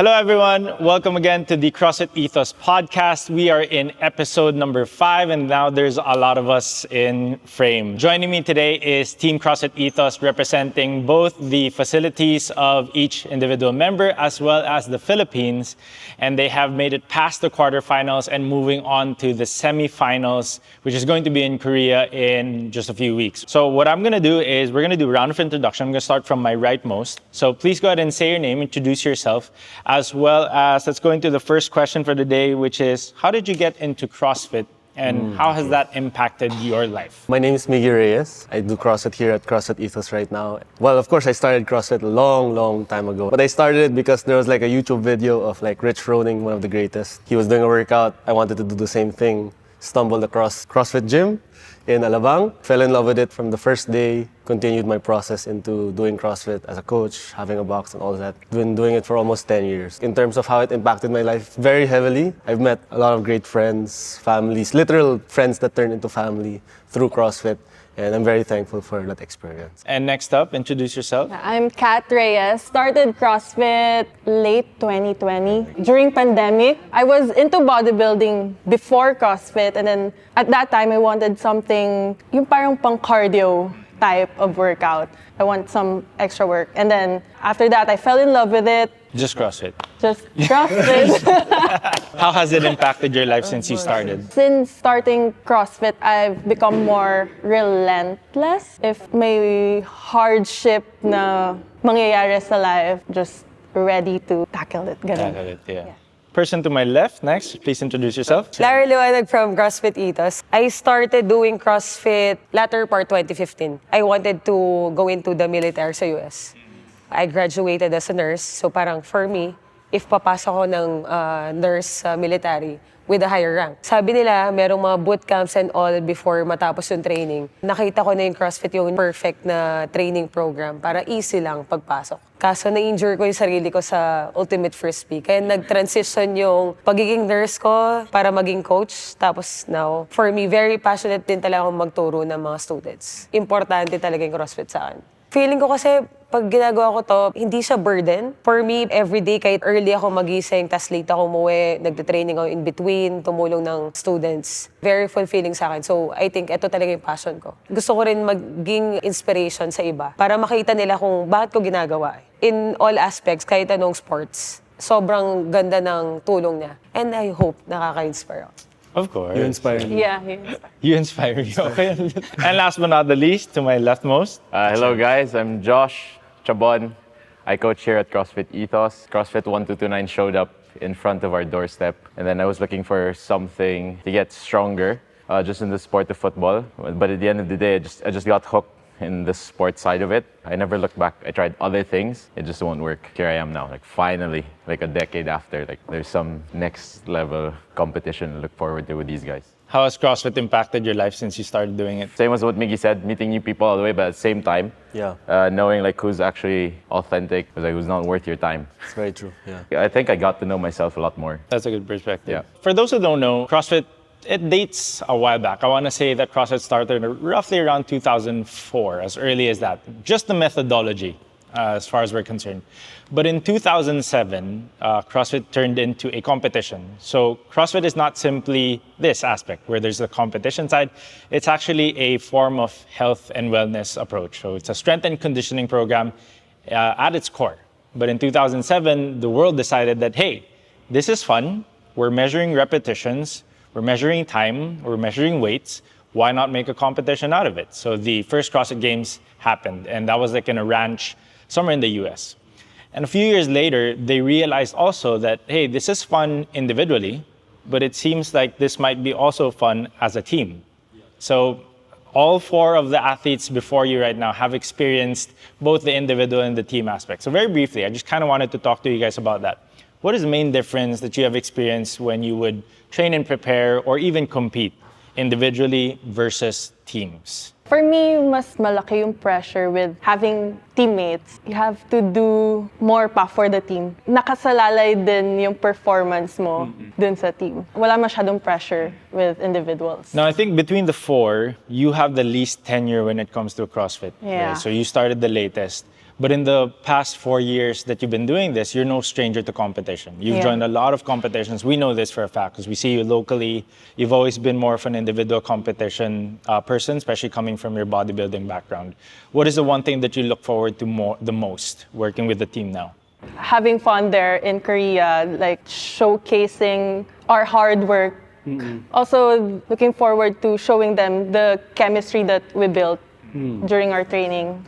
Hello everyone, welcome again to the CrossFit ETHOS podcast. We are in episode number 5 and now there's a lot of us in frame. Joining me today is Team CrossFit ETHOS representing both the facilities of each individual member as well as the Philippines, and they have made it past the quarterfinals and moving on to the semifinals, which is going to be in Korea in just a few weeks. So what I'm going to do is we're going to do a round of introduction. I'm going to start from my rightmost. So please go ahead and say your name, introduce yourself, as well as let's go into the first question for the day, which is, how did you get into CrossFit and how has that impacted your life? My name is Miggy Reyes. I do CrossFit here at CrossFit ETHOS right now. Well, of course, I started CrossFit a long time ago. But I started it because there was like a YouTube video of like Rich Froning, one of the greatest. He was doing a workout. I wanted to do the same thing. Stumbled across CrossFit gym in Alabang. Fell in love with it from the first day. Continued my process into doing CrossFit as a coach, having a box and all that. Been doing it for almost 10 years. In terms of how it impacted my life, very heavily. I've met a lot of great friends, families, literal friends that turned into family through CrossFit. And I'm very thankful for that experience. And next up, introduce yourself. I'm Kat Reyes. Started CrossFit late 2020 during pandemic. I was into bodybuilding before CrossFit, and then at that time I wanted something yung parang pang cardio type of workout. I want some extra work. And then after that I fell in love with it. Just CrossFit. Just CrossFit. How has it impacted your life since you started? Since starting CrossFit, I've become more relentless. If may hardship na mangyayari sa life, just ready to tackle it. Ganun. Tackle it, yeah. Person to my left, next, please introduce yourself. Larry Liwanag from CrossFit ETHOS. I started doing CrossFit latter part 2015. I wanted to go into the military sa US. I graduated as a nurse, so parang for me, if papasok ko ng nurse sa military with a higher rank. Sabi nila, merong mga boot camps and all before matapos yung training. Nakita ko na yung CrossFit yung perfect na training program para easy lang pagpasok. Kaso na-injure ko yung sarili ko sa Ultimate Frisbee. Kaya nag-transition yung pagiging nurse ko para maging coach. Tapos now, for me, very passionate din talaga akong magturo ng mga students. Importante talaga yung CrossFit sa akin. Feeling ko kasi, pag ginagawa ko to, hindi siya burden. For me, everyday, kahit early ako magising, tas late ako umuwi, nagte-training ako in between, tumulong ng students. Very fulfilling sa akin. So, I think ito talaga yung passion ko. Gusto ko rin maging inspiration sa iba para makita nila kung bakit ko ginagawa. In all aspects, kahit anong sports, sobrang ganda ng tulong niya. And I hope nakaka-inspire ako. Of course. You inspire me. Yeah. You inspire me. Okay. And last but not the least, to my leftmost. Hello guys, I'm Josh Chabon. I coach here at CrossFit ETHOS. CrossFit 1229 showed up in front of our doorstep, and then I was looking for something to get stronger just in the sport of football. But at the end of the day, I just got hooked in the sports side of it. I never looked back. I tried other things. It just won't work. Here I am now, like finally, like a decade after, like there's some next level competition to look forward to with these guys. How has CrossFit impacted your life since you started doing it? Same as what Miggy said, meeting new people all the way, but at the same time, knowing like who's actually authentic, like who's not worth your time. It's very true, yeah. I think I got to know myself a lot more. That's a good perspective. Yeah. For those who don't know, CrossFit, it dates a while back. I want to say that CrossFit started roughly around 2004, as early as that. Just the methodology, as far as we're concerned. But in 2007, CrossFit turned into a competition. So CrossFit is not simply this aspect where there's the competition side. It's actually a form of health and wellness approach. So it's a strength and conditioning program at its core. But in 2007, the world decided that, hey, this is fun. We're measuring repetitions. We're measuring time, we're measuring weights, why not make a competition out of it? So the first CrossFit Games happened, and that was like in a ranch somewhere in the US. And a few years later, they realized also that, hey, this is fun individually, but it seems like this might be also fun as a team. So all 4 of the athletes before you right now have experienced both the individual and the team aspect. So very briefly, I just kind of wanted to talk to you guys about that. What is the main difference that you have experienced when you would train and prepare or even compete individually versus teams? For me, mas malaki yung pressure with having teammates. You have to do more pa for the team. Nakasalalay din yung performance mo dun sa team. Wala masyadong pressure with individuals. Now, I think between the four, you have the least tenure when it comes to CrossFit. Yeah. Right? So you started the latest. But in the past 4 years that you've been doing this, you're no stranger to competition. You've Yeah. joined a lot of competitions. We know this for a fact because we see you locally. You've always been more of an individual competition person, especially coming from your bodybuilding background. What is the one thing that you look forward to the most working with the team now? Having fun there in Korea, like showcasing our hard work. Also looking forward to showing them the chemistry that we built during our training.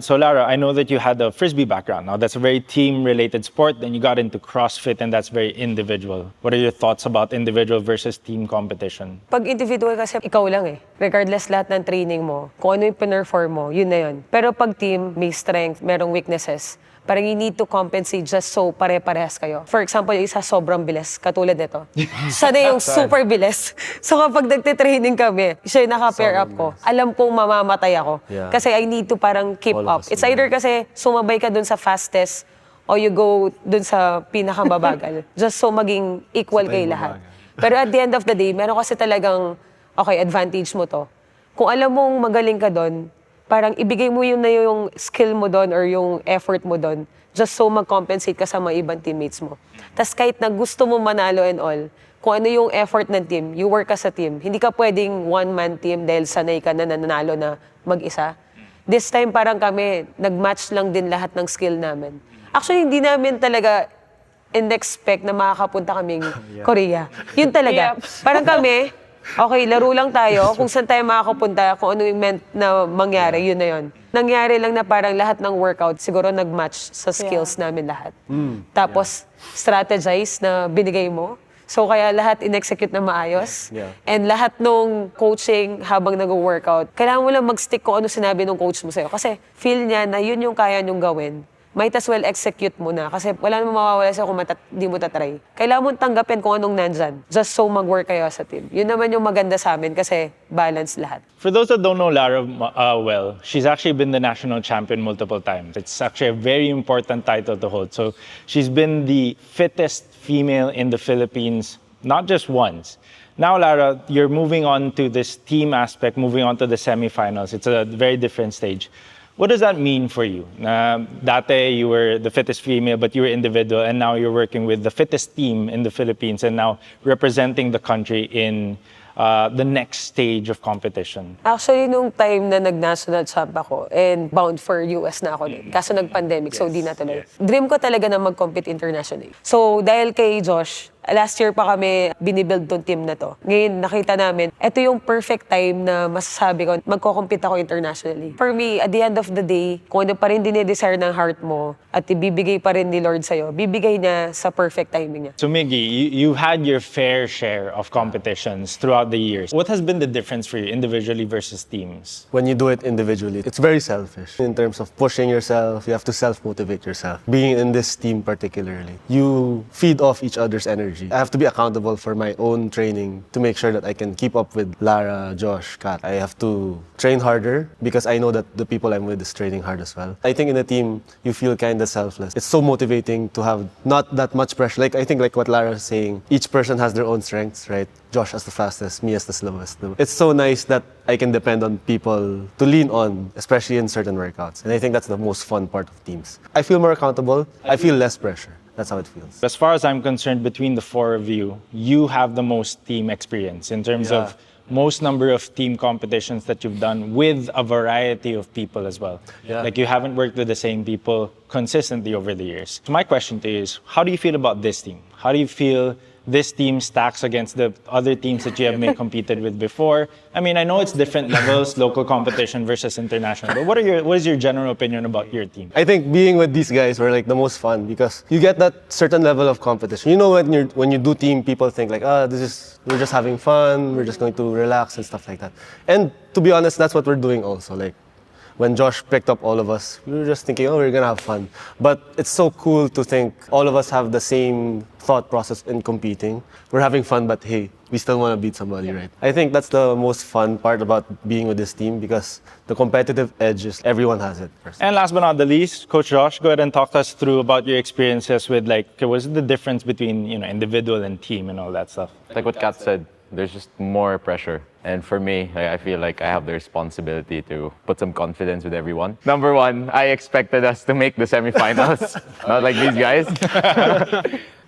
So Lara, I know that you had a Frisbee background. Now that's a very team-related sport. Then you got into CrossFit and that's very individual. What are your thoughts about individual versus team competition? Pag individual kasi, ikaw lang eh. Regardless lahat ng training mo, kung ano yung pinerform mo, yun na yun. Pero pag team, may strength, merong weaknesses. Parang you need to compensate just so pare-parehas kayo. For example, yung isa sobrang bilis, katulad nito. Siya na yung super bilis. So kapag nagtitraining kami, siya yung naka-pair up ko. Alam kong mamamatay ako. Yeah. Kasi I need to parang keep All up. of us It's do. either kasi sumabay ka dun sa fastest or you go dun sa pinakamabagal. Just so maging equal kayo lahat. Pero at the end of the day, meron kasi talagang, okay, advantage mo to. Kung alam mong magaling ka dun, parang ibigay mo yun na yung skill mo doon or yung effort mo doon just so mag-compensate ka sa mga ibang teammates mo. Tapos kahit na gusto mo manalo and all, kung ano yung effort ng team, you work as a team. Hindi ka pwedeng one-man team dahil sanay ka na nanalo na mag-isa. This time parang kami, nag-match lang din lahat ng skill namin. Actually, hindi namin talaga in-expect na makakapunta kaming Korea. Yun talaga. Yep. Parang kami, okay, laro lang tayo. Kung saan tayo makakapunta, kung ano yung meant na mangyari, yun na yun. Nangyari lang na parang lahat ng workout, siguro nag-match sa skills namin lahat. Tapos, strategize na binigay mo. So, kaya lahat in-execute na maayos. Yeah. And lahat nung coaching habang nag-workout, kailangan mo lang mag-stick kung ano sinabi ng coach mo sa'yo. Kasi feel niya na yun yung kaya niyong gawin. Might as well execute mo na kasi wala namang mawawala sa'yo kung di mo tatry. Kailangan mo tanggapin kung anong nandyan. Just so mag-work kayo sa team. Yun naman yung maganda sa amin kasi balance lahat. For those that don't know Lara well, she's actually been the national champion multiple times. It's actually a very important title to hold. So she's been the fittest female in the Philippines, not just once. Now, Lara, you're moving on to this team aspect, moving on to the semifinals. It's a very different stage. What does that mean for you? Dati, you were the fittest female, but you were individual, and now you're working with the fittest team in the Philippines and now representing the country in the next stage of competition. Actually, nung time na nag-national champ ako and bound for US na ako din. Kaso nag-pandemic, so di natuloy. Dream ko talaga na mag-compete internationally. So, dahil kay Josh, last year pa kami binibuild tong team na to. Ngayon, nakita namin, ito yung perfect time na masasabi ko, magko-compete ako internationally. For me, at the end of the day, kung ano pa rin dinidesire ng heart mo at ibibigay pa rin ni Lord sa'yo, bibigay niya sa perfect timing niya. So Miggy, you had your fair share of competitions throughout the years. What has been the difference for you individually versus teams? When you do it individually, it's very selfish. In terms of pushing yourself, you have to self-motivate yourself. Being in this team particularly, you feed off each other's energy. I have to be accountable for my own training to make sure that I can keep up with Lara, Josh, Kat. I have to train harder because I know that the people I'm with is training hard as well. I think in a team, you feel kind of selfless. It's so motivating to have not that much pressure. I think like what Lara is saying, each person has their own strengths, right? Josh as the fastest, me as the slowest. It's so nice that I can depend on people to lean on, especially in certain workouts. And I think that's the most fun part of teams. I feel more accountable. I feel less pressure. That's how it feels. As far as I'm concerned, between the four of you, you have the most team experience in terms of most number of team competitions that you've done with a variety of people as well. Yeah. Like you haven't worked with the same people consistently over the years. So my question to you is, how do you feel about this team? How do you feel this team stacks against the other teams that you have been competed with before? I mean, I know it's different levels, local competition versus international, but what is your general opinion about your team? I think being with these guys were like the most fun because you get that certain level of competition. You know, when you do team, people think like, we're just having fun, we're just going to relax and stuff like that. And to be honest, that's what we're doing also. Like, when Josh picked up all of us, we were just thinking, oh, we're gonna have fun. But it's so cool to think all of us have the same thought process in competing. We're having fun, but hey, we still want to beat somebody, right? I think that's the most fun part about being with this team because the competitive edge is everyone has it. And last but not the least, Coach Josh, go ahead and talk us through about your experiences with what's the difference between individual and team and all that stuff. Like what Kat said, there's just more pressure. And for me, I feel like I have the responsibility to put some confidence with everyone. Number one, I expected us to make the semifinals, not like these guys.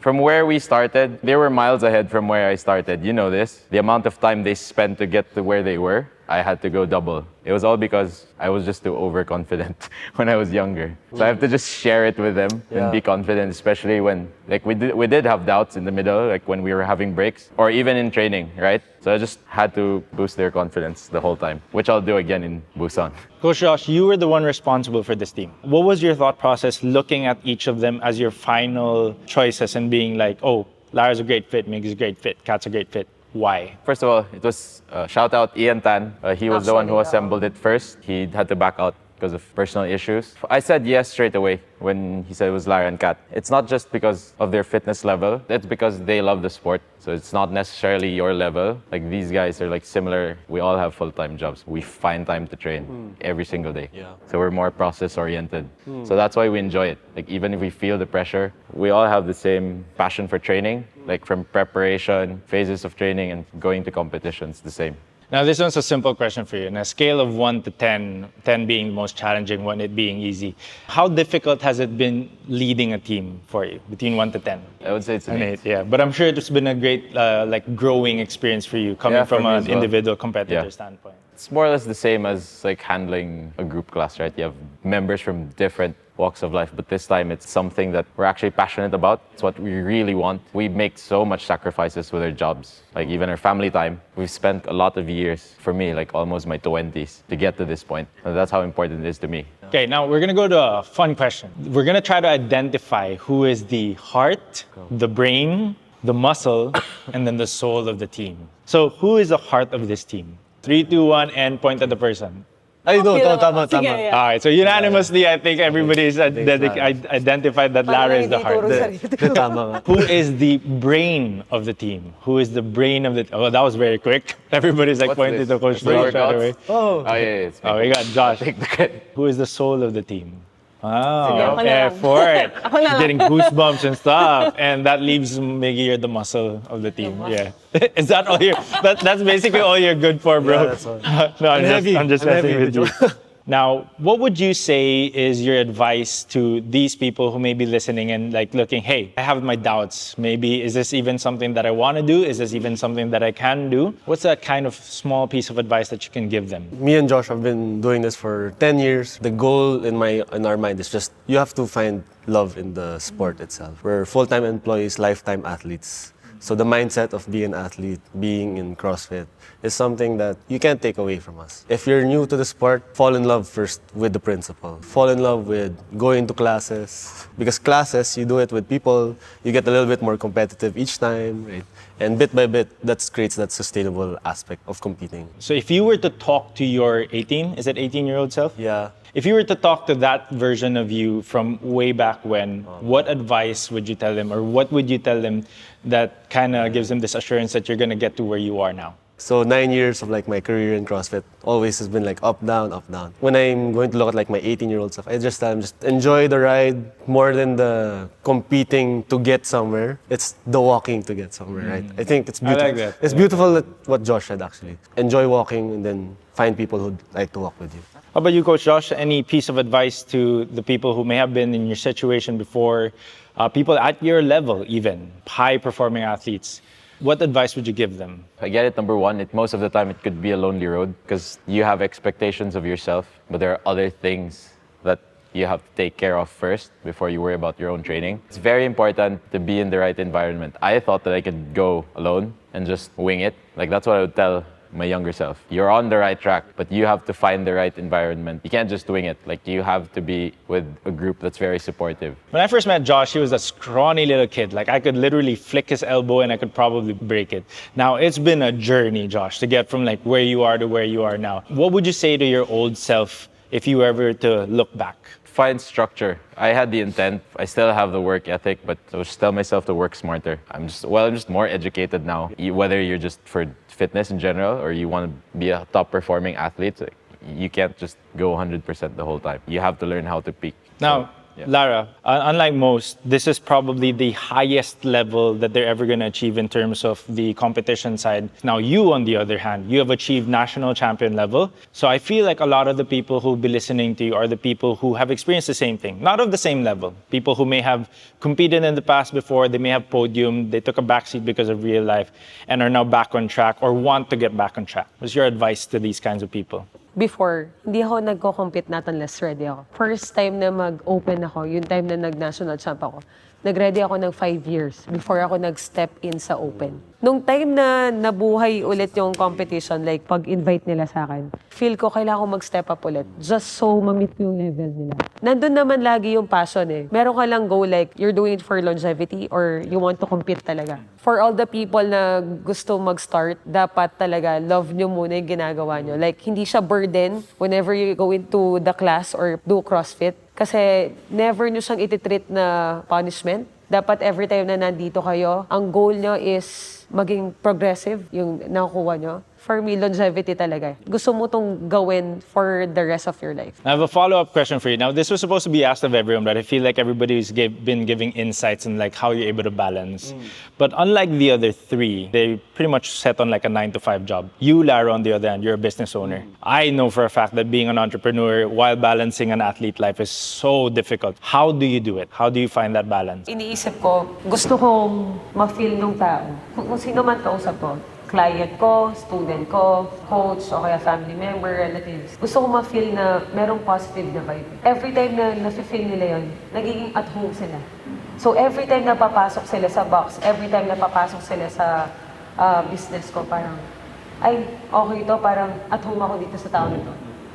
From where we started, they were miles ahead from where I started. You know this. The amount of time they spent to get to where they were, I had to go double. It was all because I was just too overconfident when I was younger. So I have to just share it with them and be confident, especially when we did have doubts in the middle, like when we were having breaks or even in training, right? So I just had to boost their confidence the whole time, which I'll do again in Busan. Coach Josh, you were the one responsible for this team. What was your thought process looking at each of them as your final choices and being like, oh, Lara's a great fit, Mig's a great fit, Kat's a great fit? Why? First of all, it was shout out Ian Tan. He was the one who assembled it first. He had to back out because of personal issues. I said yes straight away when he said it was Lara and Kat. It's not just because of their fitness level. It's because they love the sport. So it's not necessarily your level. Like these guys are like similar. We all have full-time jobs. We find time to train every single day. Yeah. So we're more process-oriented. So that's why we enjoy it. Like even if we feel the pressure, we all have the same passion for training. Like from preparation, phases of training, and going to competitions, the same. Now, this one's a simple question for you. On a scale of 1 to 10, 10 being the most challenging, 1 it being easy, how difficult has it been leading a team for you, between 1 to 10? I would say it's an 8. Yeah. But I'm sure it's been a great growing experience for you, coming from for me an as well. individual competitor standpoint. It's more or less the same as like handling a group class, right? You have members from different walks of life, but this time it's something that we're actually passionate about. It's what we really want. We make so much sacrifices with our jobs, like even our family time. We've spent a lot of years, for me, like almost my 20s, to get to this point. And that's how important it is to me. Okay, now we're gonna go to a fun question. We're gonna try to identify who is the heart, the brain, the muscle, and then the soul of the team. So who is the heart of this team? 3, 2, 1, and point at the person. Ay, no, tama. Sige, yeah. All right, so unanimously, I think everybody's identified that Lara is the heart. Tama. Who is the brain of the team? Who is the brain of the team? Oh, that was very quick. Everybody's like What's pointing this? to Coach The Josh right workouts? away. Oh, Oh, yeah. It's me. Oh, we got Josh. Take the credit. Who is the soul of the team? Sige, ako Wow, na lang. effort. Ako na lang. Getting goosebumps and stuff. And that leaves Miggy, you're the muscle of the team. Yeah. Is that all that's basically all you're good for, bro? Yeah, that's all. No, I'm I'm just heavy messing with you. with Now, what would you say is your advice to these people who may be listening and like looking, hey, I have my doubts. Maybe is this even something that I want to do? Is this even something that I can do? What's that kind of small piece of advice that you can give them? Me and Josh have been doing this for 10 years. The goal in our mind is just you have to find love in the sport itself. We're full-time employees, lifetime athletes. So the mindset of being an athlete, being in CrossFit, is something that you can't take away from us. If you're new to the sport, fall in love first with the principle. Fall in love with going to classes. Because classes, you do it with people, you get a little bit more competitive each time, right? And bit by bit, that creates that sustainable aspect of competing. So if you were to talk to your 18-year-old self? Yeah. If you were to talk to that version of you from way back when, what advice would you tell them, or what would you tell them that kind of gives them this assurance that you're going to get to where you are now? So 9 years of like my career in CrossFit always has been like up, down, up, down. When I'm going to look at like my 18-year-old self, I just tell them, just enjoy the ride more than the competing to get somewhere. It's the walking to get somewhere, right? I think it's beautiful. like that. It's beautiful what Josh said actually. Enjoy walking and then find people who'd like to walk with you. How about you, Coach Josh? Any piece of advice to the people who may have been in your situation before, people at your level even, high-performing athletes? What advice would you give them? I get it. Number one, most of the time it could be a lonely road because you have expectations of yourself, but there are other things that you have to take care of first before you worry about your own training. It's very important to be in the right environment. I thought that I could go alone and just wing it. Like that's what I would tell my younger self. You're on the right track, but you have to find the right environment. You can't just wing it. Like you have to be with a group that's very supportive. When I first met Josh, he was a scrawny little kid. Like I could literally flick his elbow and I could probably break it. Now it's been a journey, Josh, to get from like where you are to where you are now. What would you say to your old self if you were ever to look back? Find structure. I had the intent. I still have the work ethic, but I just tell myself to work smarter. I'm just more educated now. Whether you're just for fitness in general or you want to be a top performing athlete, you can't just go 100% the whole time. You have to learn how to peak. Now, Lara, unlike most, this is probably the highest level that they're ever going to achieve in terms of the competition side. Now, you, on the other hand, you have achieved national champion level. So I feel like a lot of the people who'll be listening to you are the people who have experienced the same thing, not of the same level. People who may have competed in the past before, they may have podium, they took a backseat because of real life and are now back on track or want to get back on track. What's your advice to these kinds of people? Before, hindi ako nagko-compete not unless ready ako. First time na mag-open ako, yung time na nag-national champ ako, nag-ready ako ng 5 years before ako nag-step in sa open. Nung time na nabuhay ulit yung competition, like pag-invite nila sa akin, feel ko kailangan ko mag-step up ulit just so ma-meet ko yung level nila. Nandun naman lagi yung passion eh. Meron ka lang goal like you're doing it for longevity or you want to compete talaga. For all the people na gusto mag-start, dapat talaga love nyo muna yung ginagawa nyo. Like hindi siya burden whenever you go into the class or do CrossFit. Kasi never nyo siyang ititreat na punishment. Dapat every time na nandito kayo, ang goal nyo is maging progressive yung nakukuha nyo. For me, longevity talaga. Gusto mo tong gawin for the rest of your life. I have a follow-up question for you. Now, this was supposed to be asked of everyone, but I feel like everybody's been giving insights on like how you're able to balance. But unlike the other three, they pretty much set on like a 9-to-5 job. You, Lara, on the other hand, you're a business owner. I know for a fact that being an entrepreneur while balancing an athlete life is so difficult. How do you do it? How do you find that balance? Iniisip ko, gusto kong ma-feel nung tao. Kung sino man kausap ko, client ko, student ko, coach, o kaya family member, relatives. Gusto ko ma-feel na merong positive na vibe. Every time na na-feel nila yun, nagiging at home sila. So every time na papasok sila sa box, every time na papasok sila sa business ko, parang, ay, okay to, parang at home ako dito sa tao na to.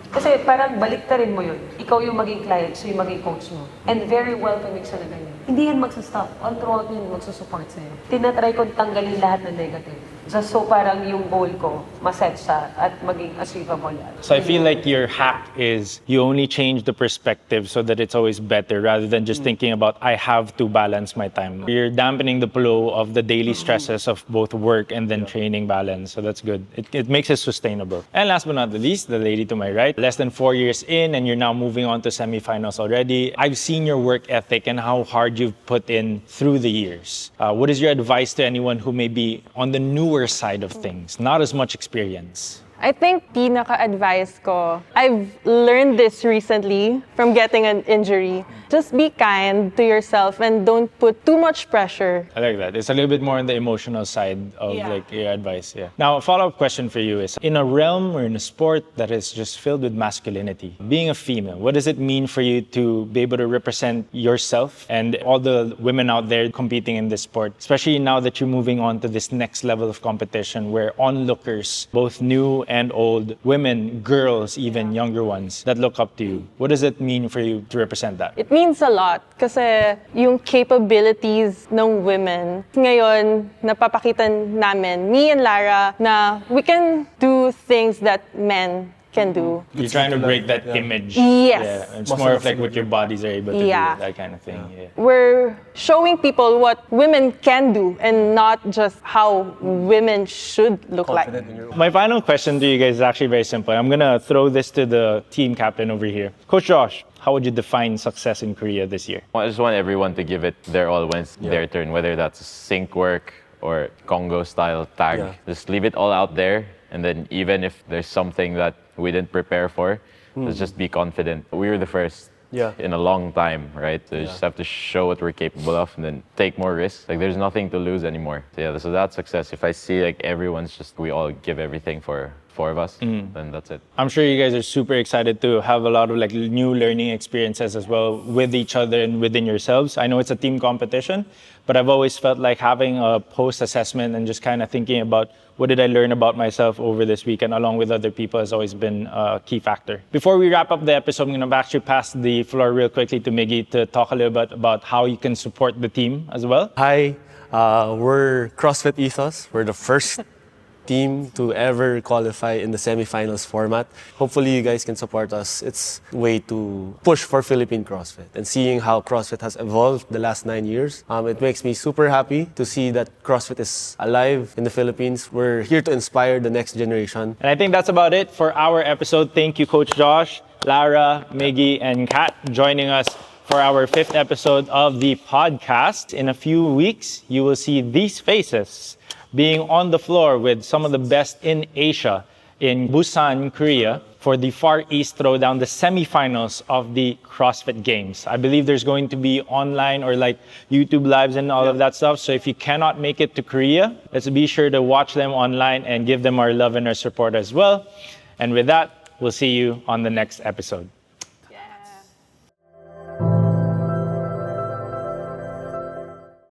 Kasi parang baliktarin mo yun. Ikaw yung maging client, so yung maging coach mo. And very welcoming siya na ganyan. Hindi yan magsastop. All throughout yun, magsusupport sa'yo. Tinatry kong tanggalin lahat ng negative. Just so parang yung goal ko, maset siya at maging achievable. So I feel like your hack is you only change the perspective so that it's always better rather than just thinking about I have to balance my time. You're dampening the blow of the daily stresses of both work and then training balance. So that's good. It makes it sustainable. And last but not the least, the lady to my right, less than 4 years in and you're now moving on to semifinals already. I've seen your work ethic and how hard you've put in through the years. What is your advice to anyone who may be on the newer side of things, not as much experience? I think pinaka-advice ko, I've learned this recently from getting an injury. Just be kind to yourself and don't put too much pressure. I like that. It's a little bit more on the emotional side of like your advice. Yeah. Now, a follow-up question for you is, in a realm or in a sport that is just filled with masculinity, being a female, what does it mean for you to be able to represent yourself and all the women out there competing in this sport, especially now that you're moving on to this next level of competition where onlookers, both new and old, women, girls, even younger ones, that look up to you. What does it mean for you to represent that? It means a lot kasi yung capabilities ng women, ngayon, napapakita namin, me and Lara, na we can do things that men can do. You're trying to break that image. Yes. Yeah. It's more of like what your bodies are able to do, that kind of thing. Yeah. We're showing people what women can do and not just how women should look like. My final question to you guys is actually very simple. I'm going to throw this to the team captain over here. Coach Josh, how would you define success in Korea this year? I just want everyone to give it their all when it's their turn, whether that's sync work or Congo style tag. Just leave it all out there. And then even if there's something that we didn't prepare for, let's just be confident. We were the first in a long time, right? So you just have to show what we're capable of and then take more risks. Like there's nothing to lose anymore. So that's success. If I see like everyone's just, we all give everything for 4 of us, then that's it. I'm sure you guys are super excited to have a lot of like new learning experiences as well with each other and within yourselves. I know it's a team competition, but I've always felt like having a post-assessment and just kind of thinking about what did I learn about myself over this weekend along with other people has always been a key factor. Before we wrap up the episode, I'm going to actually pass the floor real quickly to Miggy to talk a little bit about how you can support the team as well. Hi, we're CrossFit ETHOS. We're the first team to ever qualify in the semifinals format. Hopefully you guys can support us. It's a way to push for Philippine CrossFit. And seeing how CrossFit has evolved the last 9 years, it makes me super happy to see that CrossFit is alive in the Philippines. We're here to inspire the next generation. And I think that's about it for our episode. Thank you, Coach Josh, Lara, Miggy, and Kat joining us for our 5th episode of the podcast. In a few weeks, you will see these faces being on the floor with some of the best in Asia in Busan, Korea, for the Far East Throwdown, the semifinals of the CrossFit Games. I believe there's going to be online or like YouTube lives and all of that stuff. So if you cannot make it to Korea, let's be sure to watch them online and give them our love and our support as well. And with that, we'll see you on the next episode.